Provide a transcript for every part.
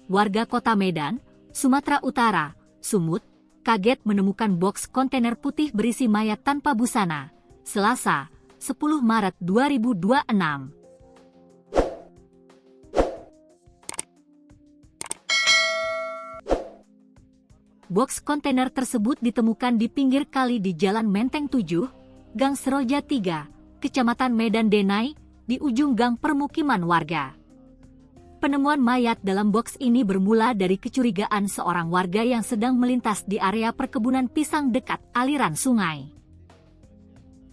warga kota Medan, Sumatera Utara, Sumut, kaget menemukan boks kontainer putih berisi mayat tanpa busana, Selasa, 10 Maret 2026. Boks kontainer tersebut ditemukan di pinggir kali di Jalan Menteng 7, Gang Seroja 3, Kecamatan Medan Denai, di ujung gang permukiman warga. Penemuan mayat dalam boks ini bermula dari kecurigaan seorang warga yang sedang melintas di area perkebunan pisang dekat aliran sungai.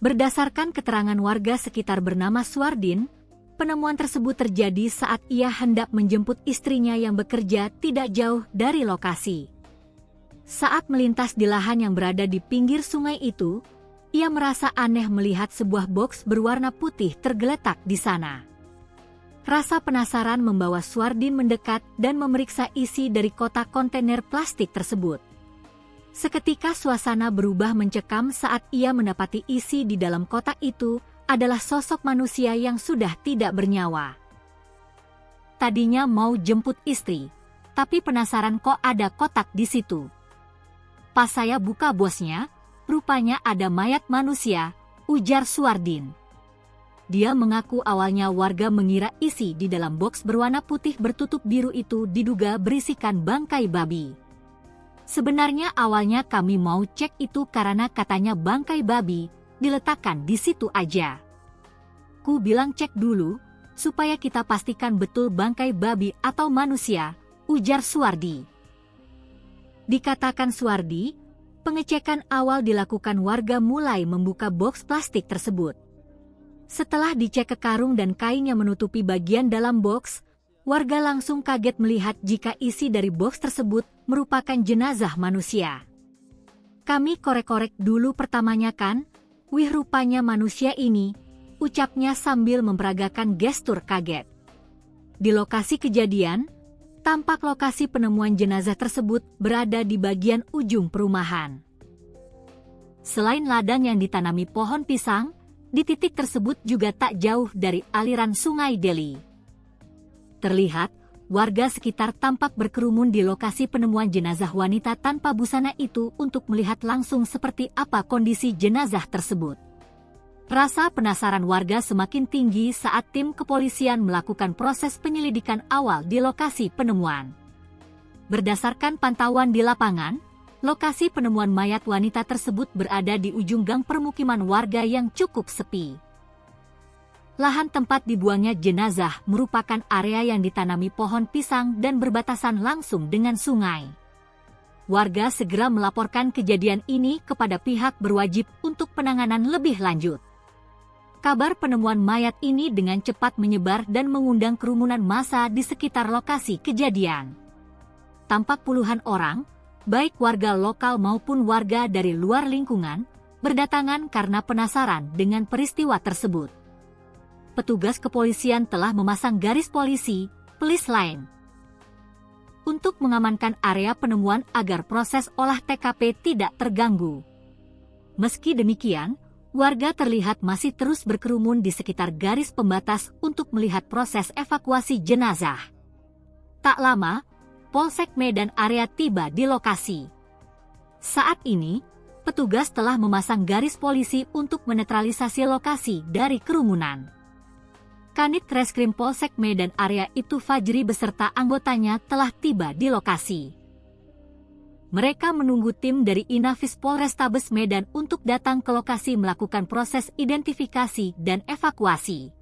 Berdasarkan keterangan warga sekitar bernama Suardin, penemuan tersebut terjadi saat ia hendak menjemput istrinya yang bekerja tidak jauh dari lokasi. Saat melintas di lahan yang berada di pinggir sungai itu, ia merasa aneh melihat sebuah boks berwarna putih tergeletak di sana. Rasa penasaran membawa Suardin mendekat dan memeriksa isi dari kotak kontainer plastik tersebut. Seketika suasana berubah mencekam saat ia mendapati isi di dalam kotak itu adalah sosok manusia yang sudah tidak bernyawa. Tadinya mau jemput istri, tapi penasaran kok ada kotak di situ. Pas saya buka bosnya, rupanya ada mayat manusia, ujar Suardin. Dia mengaku awalnya warga mengira isi di dalam boks berwarna putih bertutup biru itu diduga berisikan bangkai babi. Sebenarnya awalnya kami mau cek itu karena katanya bangkai babi diletakkan di situ aja. Ku bilang cek dulu, supaya kita pastikan betul bangkai babi atau manusia, ujar Suardi. Dikatakan Suardi, pengecekan awal dilakukan warga mulai membuka boks plastik tersebut. Setelah dicek ke karung dan kain yang menutupi bagian dalam boks, warga langsung kaget melihat jika isi dari boks tersebut merupakan jenazah manusia. Kami korek-korek dulu pertamanya kan, wih rupanya manusia ini, ucapnya sambil memperagakan gestur kaget. Di lokasi kejadian, tampak lokasi penemuan jenazah tersebut berada di bagian ujung perumahan. Selain ladang yang ditanami pohon pisang, di titik tersebut juga tak jauh dari aliran sungai Deli. Terlihat, warga sekitar tampak berkerumun di lokasi penemuan jenazah wanita tanpa busana itu untuk melihat langsung seperti apa kondisi jenazah tersebut. Rasa penasaran warga semakin tinggi saat tim kepolisian melakukan proses penyelidikan awal di lokasi penemuan. Berdasarkan pantauan di lapangan, lokasi penemuan mayat wanita tersebut berada di ujung gang permukiman warga yang cukup sepi. Lahan tempat dibuangnya jenazah merupakan area yang ditanami pohon pisang dan berbatasan langsung dengan sungai. Warga segera melaporkan kejadian ini kepada pihak berwajib untuk penanganan lebih lanjut. Kabar penemuan mayat ini dengan cepat menyebar dan mengundang kerumunan massa di sekitar lokasi kejadian. Tampak puluhan orang, baik warga lokal maupun warga dari luar lingkungan, berdatangan karena penasaran dengan peristiwa tersebut. Petugas kepolisian telah memasang garis polisi, police line, untuk mengamankan area penemuan agar proses olah TKP tidak terganggu. Meski demikian, warga terlihat masih terus berkerumun di sekitar garis pembatas untuk melihat proses evakuasi jenazah. Tak lama, Polsek Medan Area tiba di lokasi. Saat ini, petugas telah memasang garis polisi untuk menetralisasi lokasi dari kerumunan. Kanit Reskrim Polsek Medan Area itu Fajri beserta anggotanya telah tiba di lokasi. Mereka menunggu tim dari Inafis Polrestabes Medan untuk datang ke lokasi melakukan proses identifikasi dan evakuasi.